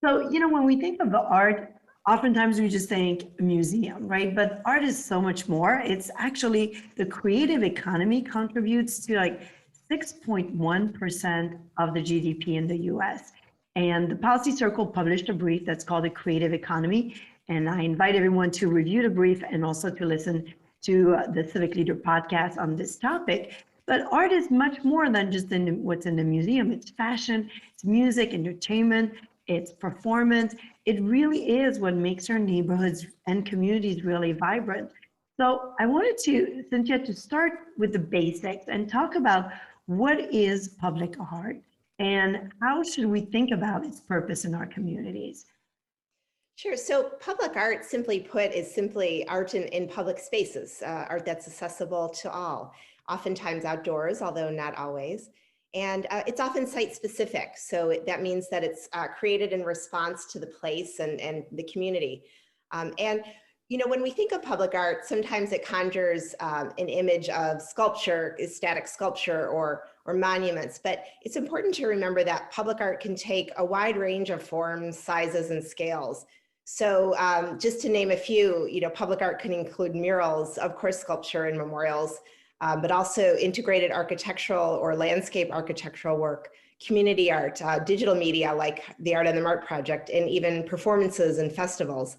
So, when we think of art, oftentimes we just think museum, right? But art is so much more. It's actually the creative economy contributes to like 6.1% of the GDP in the US. And the Policy Circle published a brief that's called the Creative Economy. And I invite everyone to review the brief and also to listen to the Civic Leader podcast on this topic. But art is much more than just what's in the museum. It's fashion, it's music, entertainment, it's performance. It really is what makes our neighborhoods and communities really vibrant. So I wanted to, Cynthia, to start with the basics and talk about what is public art and how should we think about its purpose in our communities? Sure. So public art, simply put, is simply art in public spaces, art that's accessible to all, oftentimes outdoors, although not always. And it's often site specific. So that means that it's created in response to the place and the community. When we think of public art, sometimes it conjures an image of sculpture, static sculpture or monuments, but it's important to remember that public art can take a wide range of forms, sizes, and scales. So just to name a few, public art can include murals, of course, sculpture and memorials, but also integrated architectural or landscape architectural work, community art, digital media like the Art on the Mart project, and even performances and festivals.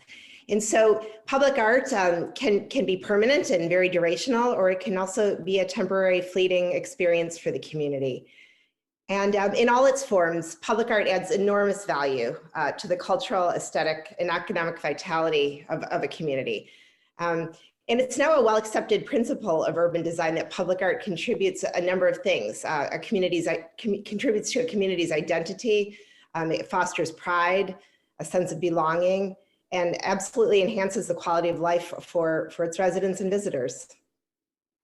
And so public art can be permanent and very durational, or it can also be a temporary fleeting experience for the community. And in all its forms, public art adds enormous value to the cultural, aesthetic, and economic vitality of a community. And it's now a well-accepted principle of urban design that public art contributes a number of things. Contributes to a community's identity, it fosters pride, a sense of belonging, and absolutely enhances the quality of life for its residents and visitors.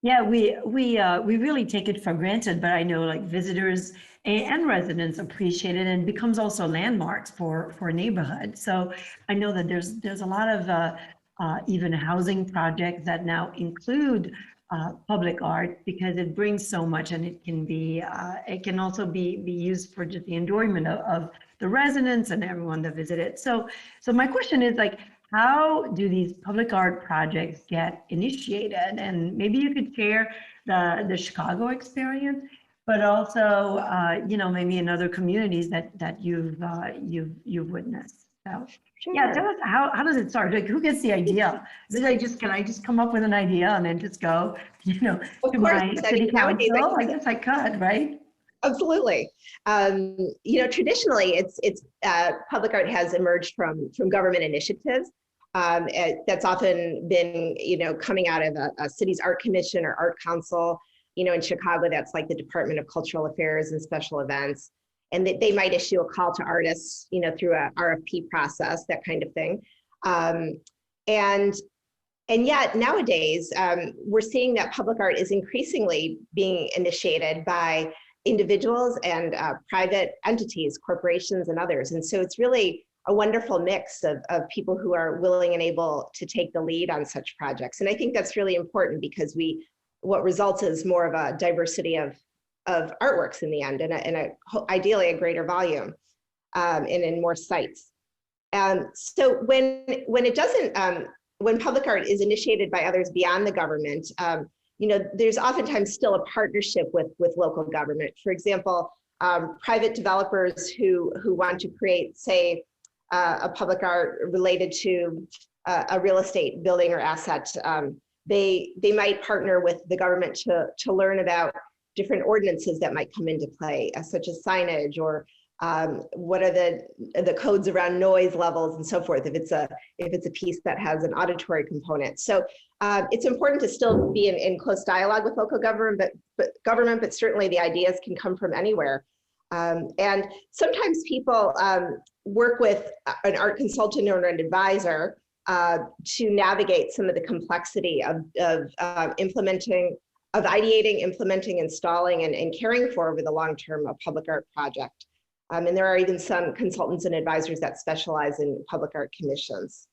Yeah, we really take it for granted, but I know like visitors and residents appreciate it, and becomes also landmarks for a neighborhood. So I know that there's a lot of even housing projects that now include public art because it brings so much, and it can also be used for just the enjoyment of the residents and everyone that visit it. So my question is like, how do these public art projects get initiated? And maybe you could share the Chicago experience, but also maybe in other communities that you've witnessed. So Sure. yeah, tell us how does it start? Like, who gets the idea? Can I just come up with an idea and then just go, to my city council? I guess I could, right? Absolutely. Traditionally, it's public art has emerged from government initiatives. That's often been, coming out of a city's art commission or art council. In Chicago, that's like the Department of Cultural Affairs and Special Events. And they might issue a call to artists, through a RFP process, that kind of thing. And yet nowadays, we're seeing that public art is increasingly being initiated by individuals and private entities, corporations, and others. And so it's really a wonderful mix of people who are willing and able to take the lead on such projects. And I think that's really important because what results is more of a diversity of artworks in the end, and ideally a greater volume, and in more sites. So when public art is initiated by others beyond the government, there's oftentimes still a partnership with local government. For example, private developers who want to create, say, a public art related to a real estate building or asset, they might partner with the government to learn about different ordinances that might come into play, such as signage or what are the codes around noise levels and so forth, if it's a piece that has an auditory component. So it's important to still be in close dialogue with local government, but certainly the ideas can come from anywhere. And sometimes people work with an art consultant or an advisor to navigate some of the complexity of ideating, implementing, installing, and caring for over the long term a public art project. And there are even some consultants and advisors that specialize in public art commissions.